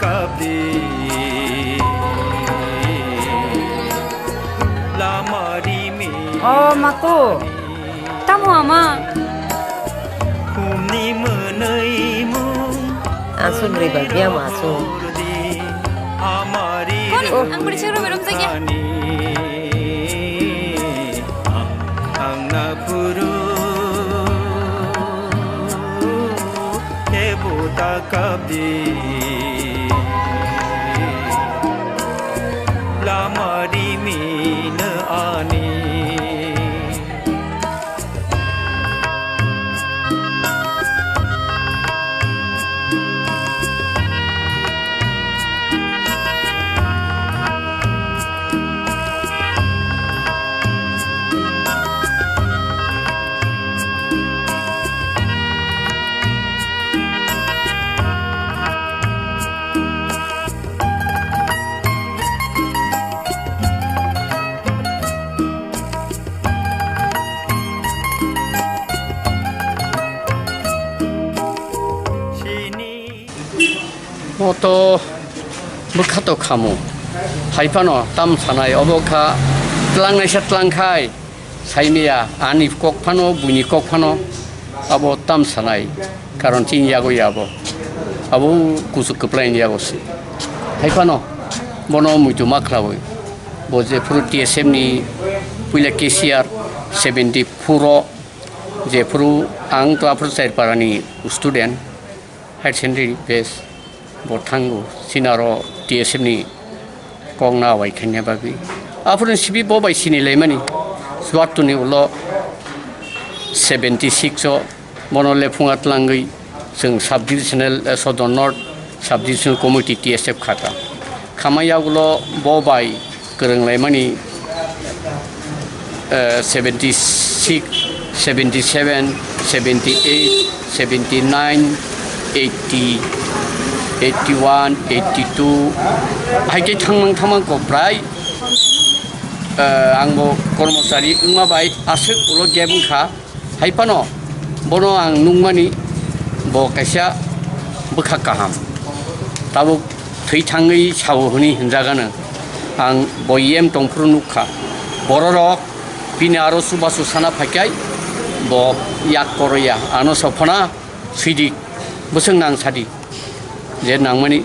kabdi lamari me Oh mako tamu ama kumni menai mu asun riba dia masuk amari ang bercakap belum saja ang napuru kebuta kabdi lamari me na ani moto bukato kamu haipano tam sanai oboka tlang nai satlang khai saimia ani kok phano buni kok phano abo tam sanai karon tin yago yabo abo kusuk plan yago si haipano bono muitu maklawo boje fruti semni puila kesiar 70 puro je puru ang to apro side parani student high secondary base botango sinaro TSM ni kongna wai khanya babi apun sibi bo bai sini lemani swat ni ulo 76 so monole phungat langai sing sub divisional southern north sub divisional committee TSF khata khamaya ulo bo bai kereng lemani 76 77 78 79 80 81, 82, haike thangmang ko prai angbo kormosari ungma bai asuk ulo gebung kha haipano bono ang nungmani bo kaisa bukha kaham tabu thei thangai sawo huni hinjagana ang boyem tongpru nukha bororok bini aro subasu sana phakai bo yak koroya ano sofana sidi buseng nang sadi je nangmani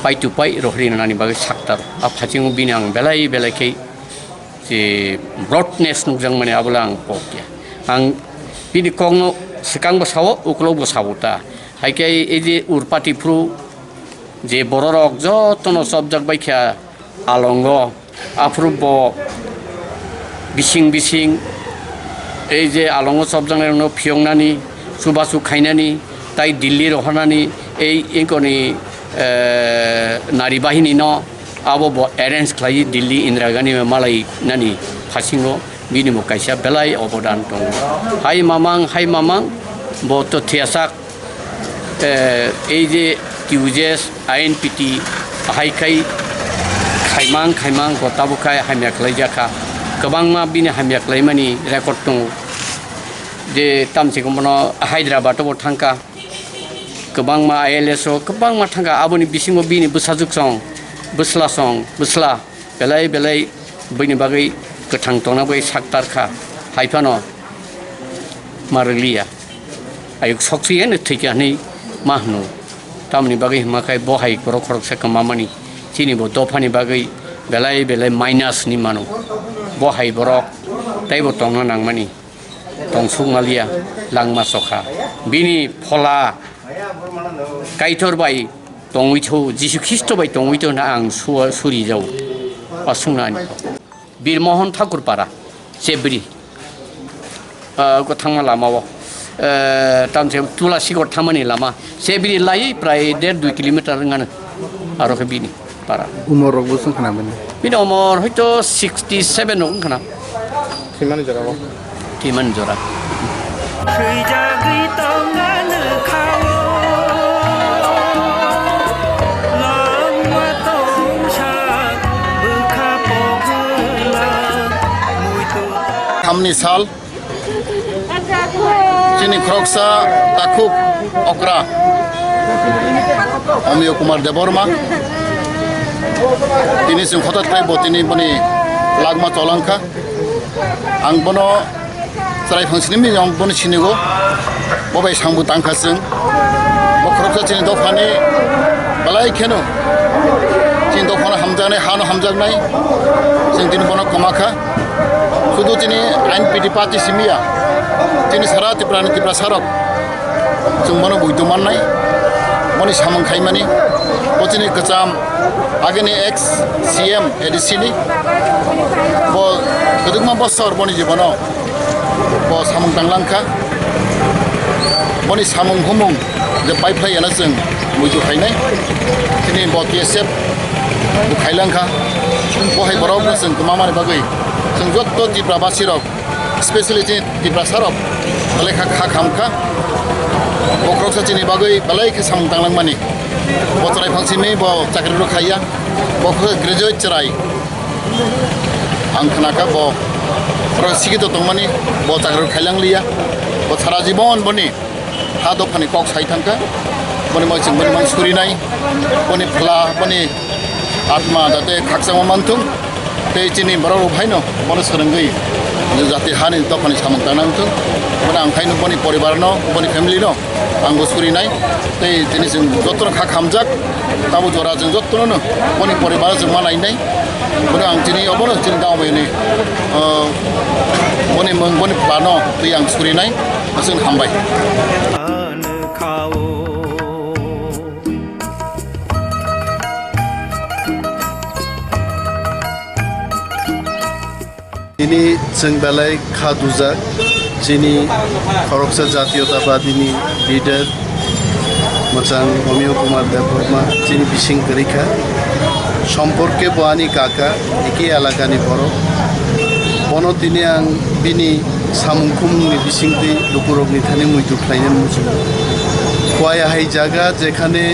pai tu pai rohri nani bagai saktar a phaching binang belai belai ke je broadness nujang mane abulang pokya ang bini kongno sekang basawo uklo basawota haike ei je urpati pru je bororok jotono subject baikha alongo aprubo bising ei je alongo subject no phiongnani subasu khainani tai dilli rohanani এই ইনকনি নারী বাহিনী ন আবো arrange খাই দিল্লি ইন্দিরা গান্ধী মালাই নানি ফাসিঙ্গো বিনিমো কাইসা বেলাই অবদান দङ high Mamang বত থিয়াসাক এই যে টিউজেস আইএনপিটি হাইখাই খাইমাং গতাবखाय हामियाखलाय जाखा गोबां मा बिनि हामियाखलाय मानि रेकर्ड दङ जे तामसेखौ मनो हायद्राबादाव थांका गोबां मा आइएलएसओ गोबां मा थांगा आबोनि बिसिङाव बिनि बोसाजुक सं बोस्ला बेलाय बैनि बागै गोथां दंना बै साक्टारखा हाइफानो मारलिया आयुक सक्सियानो थैखानै मा होनो तामनि बागै माखाय बहाय गर' खरकसा कमामानि चिनिबो दफानि बागै बेलाय माइनासनि मानो बहाय बरक ताइबो दंना नांमानि दंसुमालिया लांमा सखा बिनि फला काइथर बाय दंविथौ जिसु ख्रिस्ट बाय दंविथौ ना आं सुरि जाव असुंनानि बिरमोहन ठाकुरपारा सेब्रि गथांमा लामाव तामसे तुलासिगर थामानि लामा सेब्रि लायै प्राय 1.5 किलोमीटर गानो आरो बिनि पारा उमरबो सोंखानामोन बिनि उमर हयथ 67 नं खाना थिमान जरा थामनि साल चिनि ख्रक्सा ताखुब अक्रा অমিয় কুমার দেববর্মা তিনি जों हठाৎ তিনি মানে লাগমা চলাংখা आं बनो जाय फांसिनि मिजं आं बनो सिनिगौ बबाय सांबो तांखाजों बख्रबसा चिनि दफानि बालाय खेनो चिनि दफाना हामजानाय हानो हामजानाय जों दिनै बनो कमाखा শুধু चिनि आइन पिडि पार्टी सिमिया चिनि सारा तिप्रानि तिप्रा सारक जों बनो बुइदमाननाय बनि सामं खायमानि बचिनि कचाम आगेनि एक्स सीएम एडिसिनि ब गोदोमा बसर बनि जीवनाव ब सामं दांलांखा बनि सामं हुमुं जे पाइपलायानो जों मुइदु खायनाय दिनै ब केएसएफ बुखायलांखा बहाय बराव जों गोमामानि बागै जों जत्त तिप्रा बासिरक स्पेशली तिप्रा सारक लेखा खाखामखा बख्रबसा चिनि बागै बालायखे सामं दांलांमानि बचराय फांसिनि ब चाकरि रखाया बख्र ग्रेजुएट चराय आं खोनाखा ब सिगित दंमानि ब चाकरि खायलांलिया ब सारा जीवन बनि हा दफानि कक सायथांखा बनि मानसि बनि मान सुरिनाय बनि फ्ला बनि आत्मा जाते खाकसामा मानथुं ते चिनि बराव भाइनो बन सोरंगै जाते हानि दफानि सामं दांनांथों बनि आंखायनो बनि परिबारनो बनि फेमिलिनो आंबो सुरिनाय ते दिनै जों जत्तन खाखामजाक ताबो जरा जों जत्तननो बनि परिबार जों मानायनाय बनि आं दिनै अबनो दिनै दावबायनि बनि मों बनि प्लानो दै आं सुरिनाय जों हामबाय खाओ ini जों बेलाय खादुजाक जिनि खरकसा जातीयताबादीनि लिडार मोजां अमिय कुमार देबबर्मा जिनि बिसिं गरीखा सम्पर्के बहानि काका एखे एलाकानि बर बनो दिनै आं बिनि सामुंखुमनि बिसिंति लुकुरगनि थानि मुइदु खायनो मुजु खवायाहाय जागा जेखाने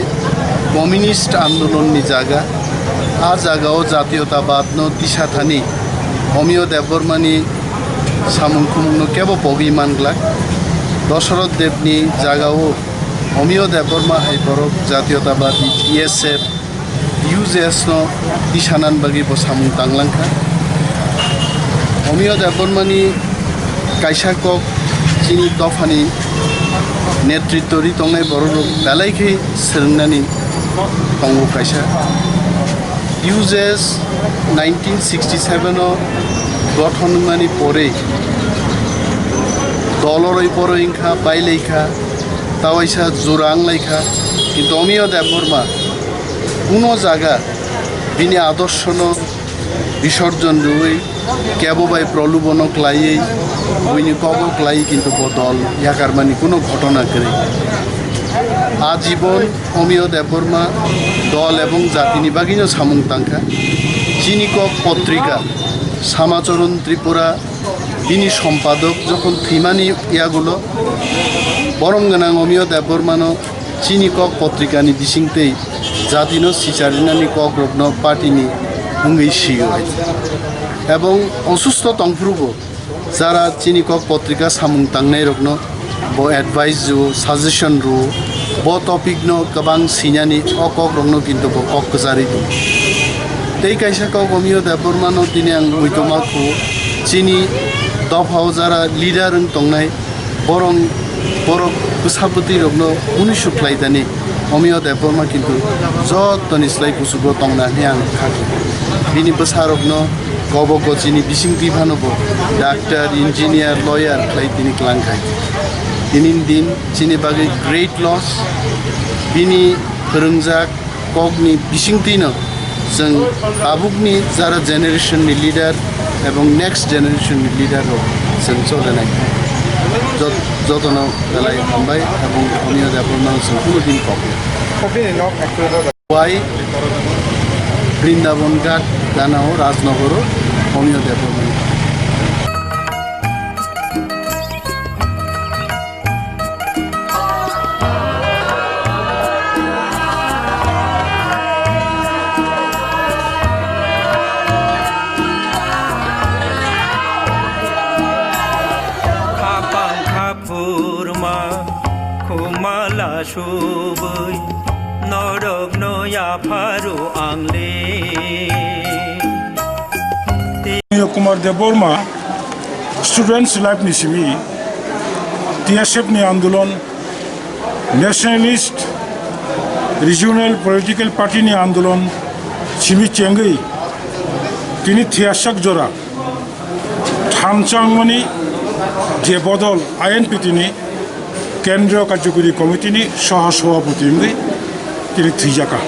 कमिउनिस्ट आन्दोलननि जागा आ जागायाव जातीयताबादनो दिशा थानि अमिय देबबर्मानि सामुंखुमनो केबो पगि मानग्ला दशरथ देवनि जागायाव अमिय देबबर्मा हाय बरक जातीयताबादी टीएसएफ यूजेएसनो दिशानान बागि ब सामुं तांलांखा अमिय देबबर्मानि कायसाक चिनि दफानि नेतृत्वरि तंनाय बरक बेलायखे सोलोंनानै दंगो कायसा यूजेएस 1967 गठन मानी परे दलरई परइंखा बाइलेखा तावाइसा जोरां लाइखा किन्तु अमिय देबबर्मा कोनो जागा बिनि आदर्शनो विसर्जन रुई केबो बाय प्रलोभनक लायै बयनि कबक लाई किन्तु बदल याकार मानी कोनो घटना करे आजीवन अमिय देबबर्मा दल एवं जातिनि बागिनो सामुं तांखा चिनिकक पत्रिका समाचरण त्रिपुरा बिनि सम्पादक जखन थैमानि इयागुलो बरम गोनां अमिय देबबर्मानो चिनिकक पत्रिकानि बिसिंतै जातिनो सिचारिनानि कक रत्न पार्टीनि मुङै सियो एवं असुस्थ तंफ्रुबो जारा चिनिकक पत्रिका सामुं तांनाय रत्न ब एडभाइस जो सजेशन रो ब टपिक नो गोबां सिनानि अकक रत्न किन्तु ब कक गजारि दं तै कायसाक अमिय देबबर्मानो दिनै आं मुइदमाखौ चिनि दफाव जारा लिडार तंनाय बरं बर गोसाबती रग्न उनि सुख्लायदानि अमिय देबबर्मा किन्तु जत्तनि स्लाय कुसुबो तंनानै आं खाखो बिनि बोसारग्न गबग चिनि बिसिं बिफानबो डाक्टर इन्जिनियार लयार खाय दिनै क्लांखाय दिनैनि दिन चिनि बागै ग्रेट लस बिनि फोरोंजाक कगनि बिसिंतिनो जों आबुकनि जारा जेनेरेशननि लिडार एवं नेक्स्ट जेनेरेशननि लिडार जों चलायनाय जतनाव बेलाय हामबाय एवं अमिय देबबर्मा जों कोनो दिन वाई बृंदावन घाट गानाव राजनगर अमिय देबबर्मा खुरमा खुमाला सुबै नर borok no ya faru angle Kumar Deborma, Students Life Nisimi, TSF ni Andolon, Nationalist Regional Political Party ni Andolon, Chimi Chengai, Tini Thiasak Jora, Thamchangmani, Je Bodol, INP Tini, Kendriya Karyakari Committee ni Sahasabhapati Ngi, Tini Thijaka.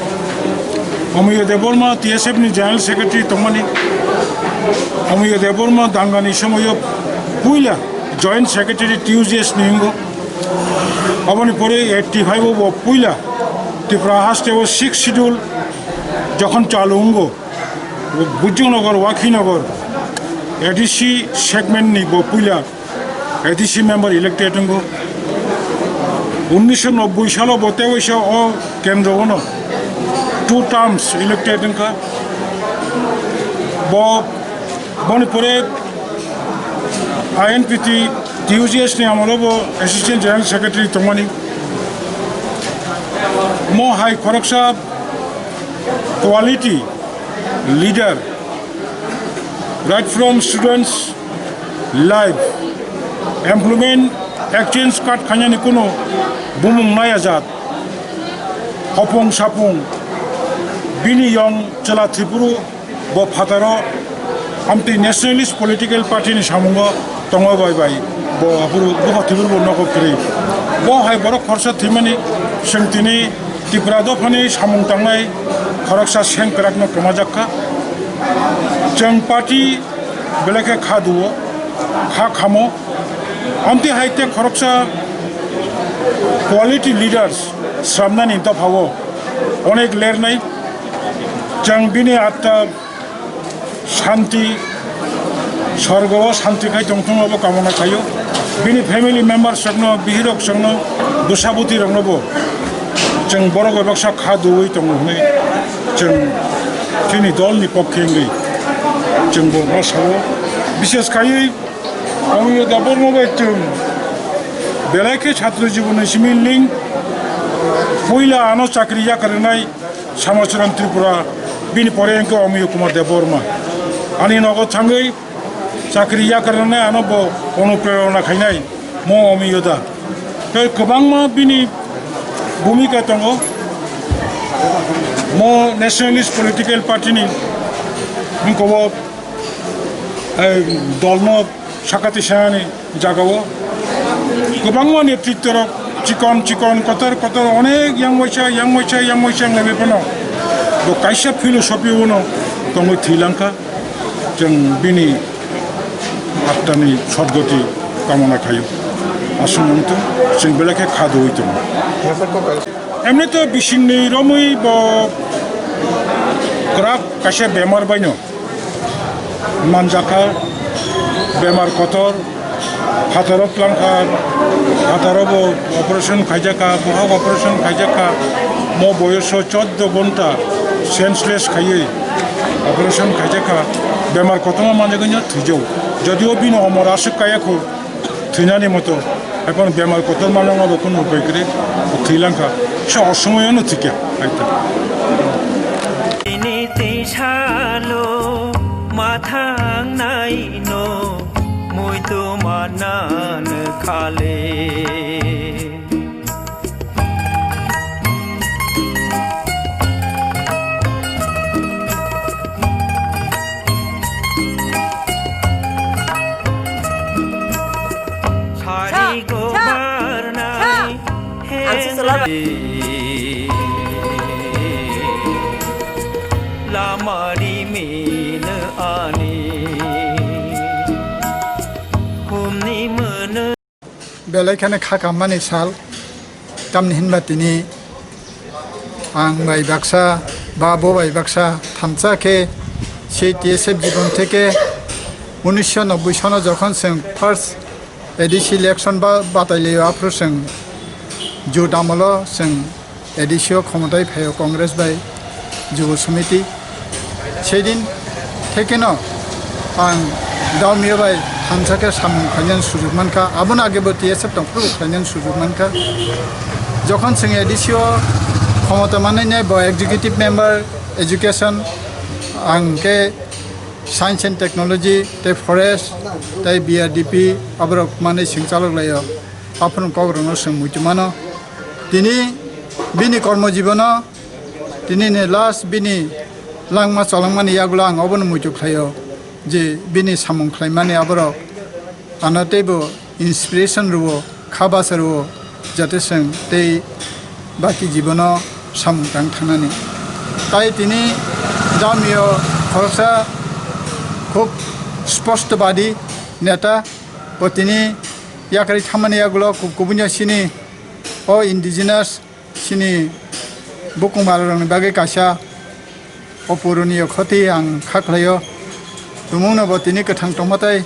Amiyo Deborma, TSF ni General Secretary Tomani, Amiyo Deborma Dangani Somoyo Puila Joint Secretary Tuesdays Ningo Abani Pore 85 of Puila Tipra Haste was 6 schedule Jokon Chalungo Bujunagar Wakinagar ADC segment ni Puila ADC member elected ngo 1990 সালে বতে হইছে ও কেন্দ্র হনো 2 terms elected nka Bonipore INPT TUGS ni amalobo Assistant General Secretary Tomani Mo High Koraksha quality leader right from students life employment exchange card khanyani kuno bumung naya jat hopong sapung bini yong chala tripuru bo phataro Amti Nationalist Political Party ni samungo tongo bai bo apuru bo tibur bo noko kri bo hai borok khorsa thimani sengtini tiprado phani samung tangnai khoraksa seng krak no promajakka jeng party belake khaduo kha khamo amti haite khoroksa quality leaders samnani to phawo onek ler nai jeng bini atta শান্তি স্বর্গ শান্তি খাই টংটং হব কামনা খাইও বিনি family member সঙ্গ বিহিরক সঙ্গ দোষাবতী রংনব जों बर' गयबाक्सा खादुयै दङ हनै जों जोंनि दलनि पक्षेंगै जों बर'साव बिशेष खायै आंनि दाबर मबाइ जों बेलायखे छात्र जीवन सिमिल लिंक पयला आनो चाकरि जाकारनाय समाचरण त्रिपुरा बिनि परे एंको अमिय कुमार देबबर्मा आंनि नगद थाङै चाकरि जाकारनाय आनो अनुप्रेरणा खायनाय म अमिय दा गोबां मा बिनि भूमिका दङ म नेशनलिस्ट पलिटिकल पार्टीनि मुंखौ दलनो साखाथि सायानि जागावो गोबां मा नेतृत्व चिकन चिकन कतर कतर अनेक yang मैसा बेफोरनो कायसा फिलसफि उनो दङ थैलांखा जों बिनि आत्मानि सद्गति कामना खायो आसुमन्थु जों बेलाखे खादुयै दङ एमनि तो बिसिंनि रमै ग्राफ कायसा बेमार बायनो मानजाखा बेमार कतर हाथाराव प्लांखा हाथाराव अपारेशन खायजाखा बहाग अपारेशन खायजाखा म बयस 14 घंटा सेन्सलेस खायै अपारेशन खायजाखा बेमार कतमा मानजागोन थैजौ जदिও बिनो हमर आसुक कायाखौ थैनानि मतो এখন বেমার কত মানাবো কোনো উপায় করে থ্রিলঙ্কা সে অসময়ও ঠিক একটা নিতে ছালো মাথাং নাইনো মই তো মানান খালে लामारी मेन आने हमनि मन बेलायखाने खाकामनानै साल तामनि हिनबातिनि आं बायबाक्सा बा बायबाक्सा थामचाखे CTSF জীবন থেকে 1990 সনে যখন जों फार्स्ट एडिसि इलेक्शन बा बादायलायो आफ्रो जों जो दामलो जों एडिसिओ क्षमताय फायो कांग्रेस बाय जुव समिति सेदिन थेकेनो आं दावमियो बाय थामचाखे सामुं फाइनेन्स सुजुगमानखा आबोन आगेबो TSF दंफ्रु फाइनेन्स सुजुगमानखा যখন जों एडिसिओ ক্ষমতা মানে ব এক্সিকিউটিভ মেম্বার এডুকেশন आंके साइंस एंड टेक्नोलॉजी ते फरेस्ट ते बीआरडीपी अबरक माने सिंचालक लायो अपन कग्रनो संमुच मानो तिनी बिनी कर्म जीवन तिनी ने लास्ट बिनी लांगमा चलांगमानि यागुला आं अबन मुचु खायो जे बिनी सामुं खायमाने अबरक आनातेबो इंस्पिरेशन रुवो खाबास रुवो जाते जों ते बाकी जीवन सामुं तां थानानै ताई तिनी जामियो खरसा खूब स्पष्टवादी नेता तिनी याकारि खामानि यागुलो गुबुन सिनी ओ इन्डिजिनास सिनी बुकुमारनि बागै कासा अपुरनीय क्षति आं खाख्लायो दुमुनो तिनी गोथां टमाटाय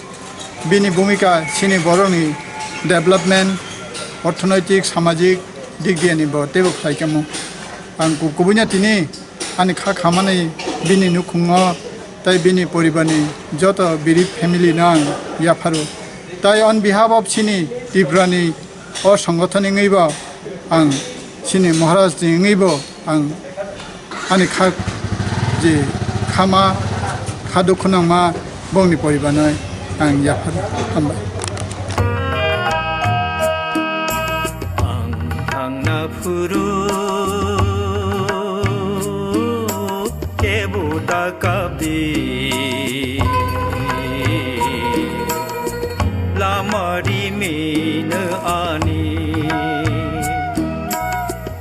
बिनि भूमिका सिनी बर'नि डेभलपमेन्ट अर्थनैतिक सामाजिक दिगदियानि तेबो खालायखामो आं गुबुन तिनी आंनि खामानि बिनि नुखुङो ताई बिनि परिबारनि जत बिरि फेमिलि नां याफारु ताई अन बिहाफ अफ सिनी त्रिपुरानि अ संगठन इंगैबो आं सिनी महाराज इंगैबो आं आंनि जे खामा खादुखुनांमा बंनि परिबारनो आं याफारु हामबाय आं थांना फुरु केबुदा काबि लामारि मेनो आनि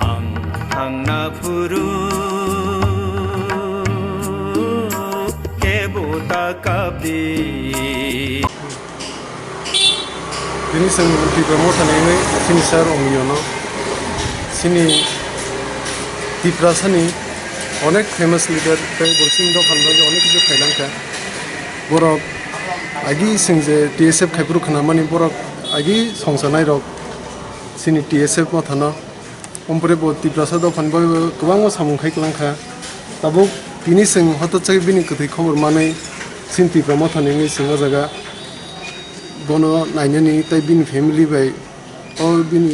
आं थांना फुरु केबुदा काबि Ini sang di promotan ini sini sar omiono sini di prasani অনেক ফেমাস লিডার তাই বলছিং দ ফান্ড অনেক কিছু খাইলাংকা বরক আগি সিং যে টিএসএফ খাইপুর খানা মানে বরক আগি সংসানাই রক সিনি টিএসএফ মথানো ওমপরে বতি প্রসাদ ফান্ড গোबां সামুং খাইলাংকা তাবো তিনি সিং হঠাৎ চাই বিনি কথै খবর মানে সিনতি প্রমোথানি সিং জায়গা বনো নাইনানি তাই বিনি ফ্যামিলি বাই ও বিনি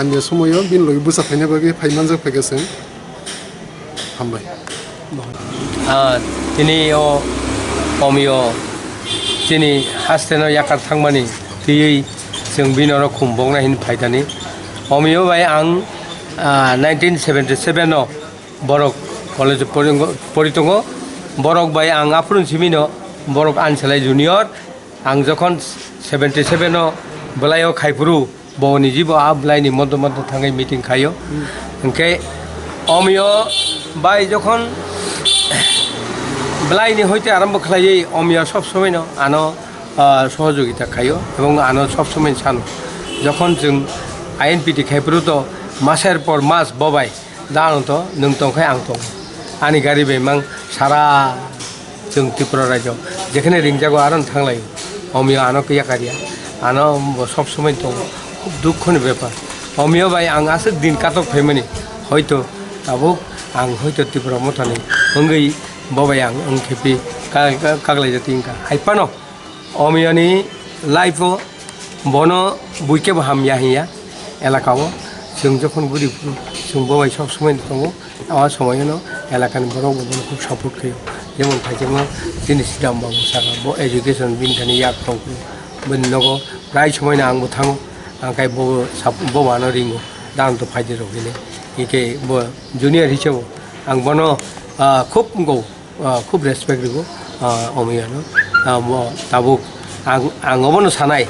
আমিয়া সময় বিন লই বুসা ফাইনা বাগে ফাইমান যা ফাইগাসিং हामबाय दिनै अमिय दिनै हास्टेनाव याकार थांमानि थैयै जों बिनाव खुंबावनाय हिन फायदानि अमिय बाय आं 1977 बरक कलेज पढ़िदङ बरक बाय आं आपुन सिमिनो बरक आनसोलाय जुनियर आं जखन 77 बलायाव खायफुरु बनि जिबो आबलायनि मध्य मध्य थाङै मिटिं खायो ओंखे अमिय बाय जखन ब्लाइनि हईते आरम्भ खालायै अमिया सब समय आनो सहयोगिता खायो एवं आनो सब समय सानो जखन जों आईएनपिटी खायफुरु तो मासेर पर मास बबाय दानो तो नों तंखाय आं दं आंनि गारि बेमां सारा जों त्रिपुरा राज्योआव जेखाने रिंजागो आरो थांलायो अमिया आनो याकारिया आनो सब समय दं खूब दुखनि बेपार अमिया बाय आं आसो दिन काटक फैमानि हयतो दाबो आं हयतो त्रिपुरा मथानि अंगै बबाय आं खेपि कागलाय जाति इंका हाइपानो अमियानि लाइफो बनो बुइके हाम याहिया एलाकाओ जों जखन गुरि जों बबाय सब समय दङ आवा समायनो एलाकानि बरं बनो खूब सापर्ट खायो जेमन फाइजेमा जिनिस दाम बाबु सारा ब एजुकेशन बिनथानि याक दं बन नगो प्राय समायना आंबो थाङो आंखाय बबानो रिंगो दान तो फाइदे रगिले इके जूनियर हिसाब आं बनो खूब गौ खूब रेसपेक्ट दिगो अमियानो ताबो आं बनो सानाय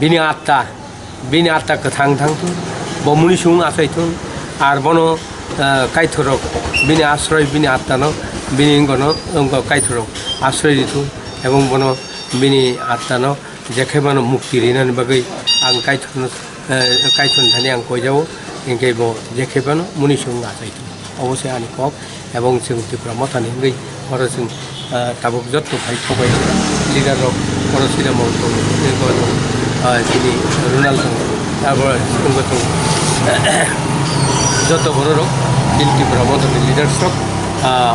बिनि आत्ता गोथां थांथो बमुनि सुबुं आसायथुन आर बनो कायथरक बिनि आश्रय बिनि आत्तानो बिनि गनो कायथरक आश्रय दिथु एवं बनो बिनि आत्तानो जेखायबानो मुक्ति रिनानि बागै आं कायथन थानि आं कयजावो इनके बो जेखेबानो मुनि सुबुं आसायथु अवश्य आनि कब एवं जों त्रिपुरा मथानि गै हर जों ताबुक जत फाइ खबाय लिडार हर सिदा मौतो जिनि रुनाल दं ताबो संगत जत बर दिन त्रिपुरा मथानि लिडारशिप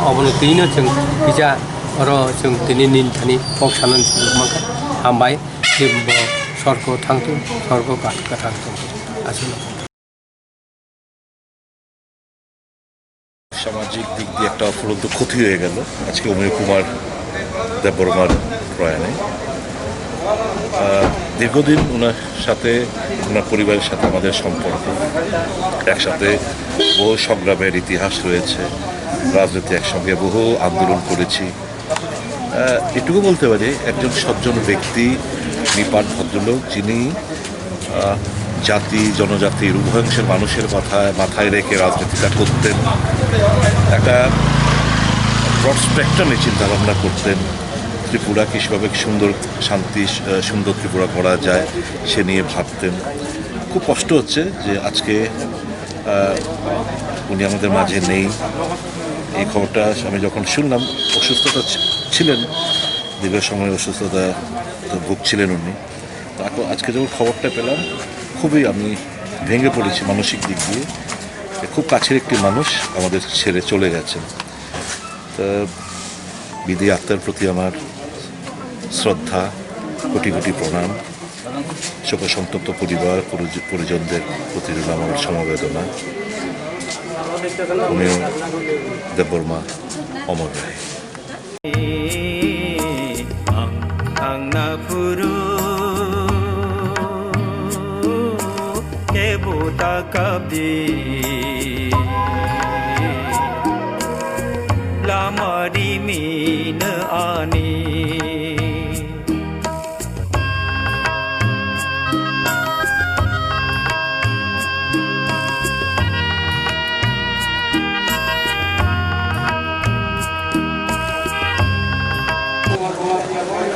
अबनतिनो जों बिजा हर जों दिनै निन थानि पक सानन माखा हामबाय सर्ग थांथो सर्ग गाथा थांथो आसुन সামাজিক দিক দিয়ে একটা অফুরন্ত ক্ষতি হয়ে গেল আজকে অমিয় কুমার দেববর্মার প্রয়াণে। দীর্ঘদিন ওনার সাথে ওনার পরিবারের সাথে আমাদের সম্পর্ক, একসাথে বহু সংগ্রামের ইতিহাস রয়েছে, রাজনীতি একসঙ্গে বহু আন্দোলন করেছি। এটুকু বলতে পারি একজন সজ্জন ব্যক্তি, নিপাট ভদ্রলোক, যিনি জাতি জনজাতির উভয়াংশের মানুষের মাথায় রেখে রাজনীতিটা করতেন, একটা ব্রড স্পেকট্রামে চিন্তাভাবনা করতেন। ত্রিপুরা কীভাবে সুন্দর ত্রিপুরা করা যায় সে নিয়ে ভাবতেন। খুব কষ্ট হচ্ছে যে আজকে উনি আমাদের মাঝে নেই। এই খবরটা আমি যখন শুনলাম, অসুস্থতা ছিলেন, দীর্ঘ সময় অসুস্থতা ভুগছিলেন উনি। তো আজকে যখন খবরটা পেলাম খুবই আমি ভেঙে পড়েছি মানসিক দিক দিয়ে। খুব কাছের একটি মানুষ আমাদের ছেড়ে চলে গেছেন। তো বিধি আত্মার প্রতি আমার শ্রদ্ধা, কোটি কোটি প্রণাম। শোকসন্তপ্ত পরিবার পরিজনদের প্রতি আমার সমবেদনা। উনিও দেববর্মা অমর রায়। লামারি মিন আনি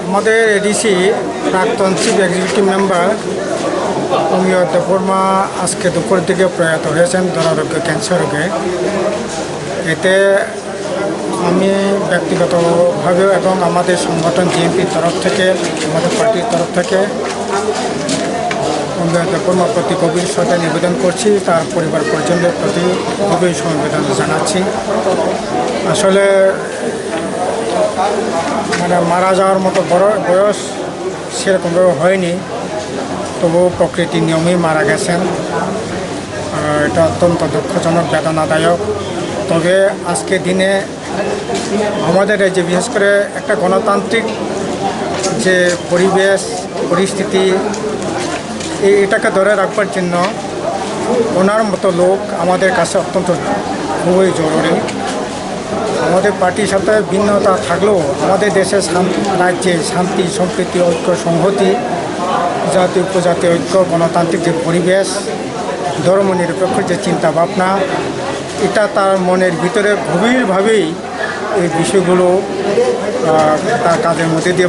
আমাদের এডিসি প্রাক্তন চিফ এক্সিকিউটিভ মেম্বার অমিয় দেববর্মা আজকে দুপুর দিকে প্রয়াত হয়েছেন দুরারোগ্য ক্যান্সার রোগে। এতে আমি ব্যক্তিগতভাবেও এবং আমাদের সংগঠন জিএমপির তরফ থেকে, আমাদের পার্টির তরফ থেকে অমিয় দেববর্মার প্রতি গভীর শ্রদ্ধা নিবেদন করছি। তার পরিবার পরিজনদের প্রতি গভীর সমবেদনা জানাচ্ছি। আসলে মারা যাওয়ার মতো বড় বয়স সেরকমভাবে হয়নি, তবুও প্রকৃতির নিয়মেই মারা গেছেন। এটা অত্যন্ত দুঃখজনক, বেদনাদায়ক। তবে আজকে দিনে আমাদের এই যে বিশেষ করে একটা গণতান্ত্রিক যে পরিস্থিতি, এটাকে ধরে রাখবার জন্য ওনার মতো লোক আমাদের কাছে অত্যন্ত খুবই জরুরি। আমাদের পার্টির সাথে ভিন্নতা থাকলেও আমাদের দেশের রাজ্যে শান্তি, সম্প্রীতি, ঐক্য, সংহতি, জাতি উপজাতি ঐক্য, গণতান্ত্রিক যে পরিবেশ, ধর্মনিরপেক্ষ যে চিন্তা ভাবনা, এটা তার মনের ভিতরে গভীরভাবেই এই বিষয়গুলো তার কাজের মধ্যে দিয়ে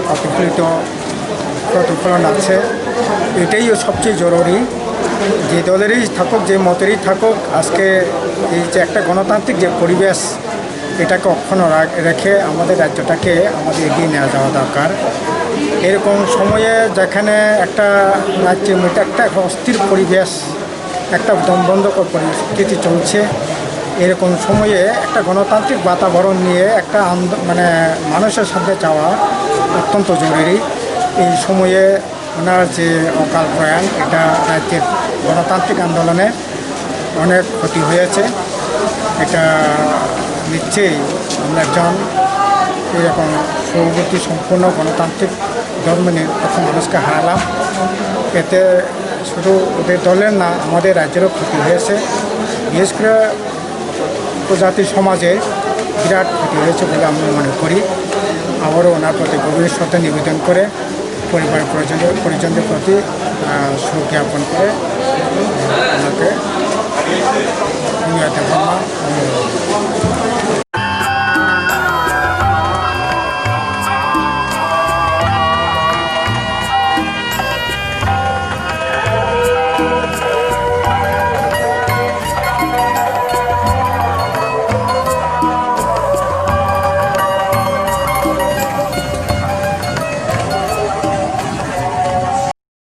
প্রতিফলন আছে। এটাই সবচেয়ে জরুরি। যে দলেরই থাকুক, যে মতেরই থাকুক, আজকে এই যে একটা গণতান্ত্রিক যে পরিবেশ, এটাকে অক্ষুণ্ণ রেখে আমাদের রাজ্যটাকে আমাদের এগিয়ে নেওয়া যাওয়া দরকার। এরকম সময়ে যেখানে একটা রাজ্যের মধ্যে একটা অস্থির পরিবেশ, একটা দমবন্ধকর পরিস্থিতি চলছে, এরকম সময়ে একটা গণতান্ত্রিক বাতাবরণ নিয়ে একটা মানুষের সাথে যাওয়া অত্যন্ত জরুরি। এই সময়ে ওনার যে অকাল প্রয়াণ, এটা রাজ্যের গণতান্ত্রিক আন্দোলনে অনেক ক্ষতি হয়েছে। এটা নিশ্চয়ই আমরা একজন এরকম সৌগতি সম্পূর্ণ গণতান্ত্রিক ধর্মনিরপেক্ষ মানুষকে হারালাম। এতে শুধু ওদের দলের না, আমাদের রাজ্যেরও ক্ষতি হয়েছে। বিশেষ করে উপজাতি সমাজে বিরাট ক্ষতি হয়েছে বলে আমি মনে করি। আবারও ওনার প্রতি গভীর শ্রদ্ধা নিবেদন করে পরিবার পরিজনদের প্রতি শোক জ্ঞাপন করে ওনাকে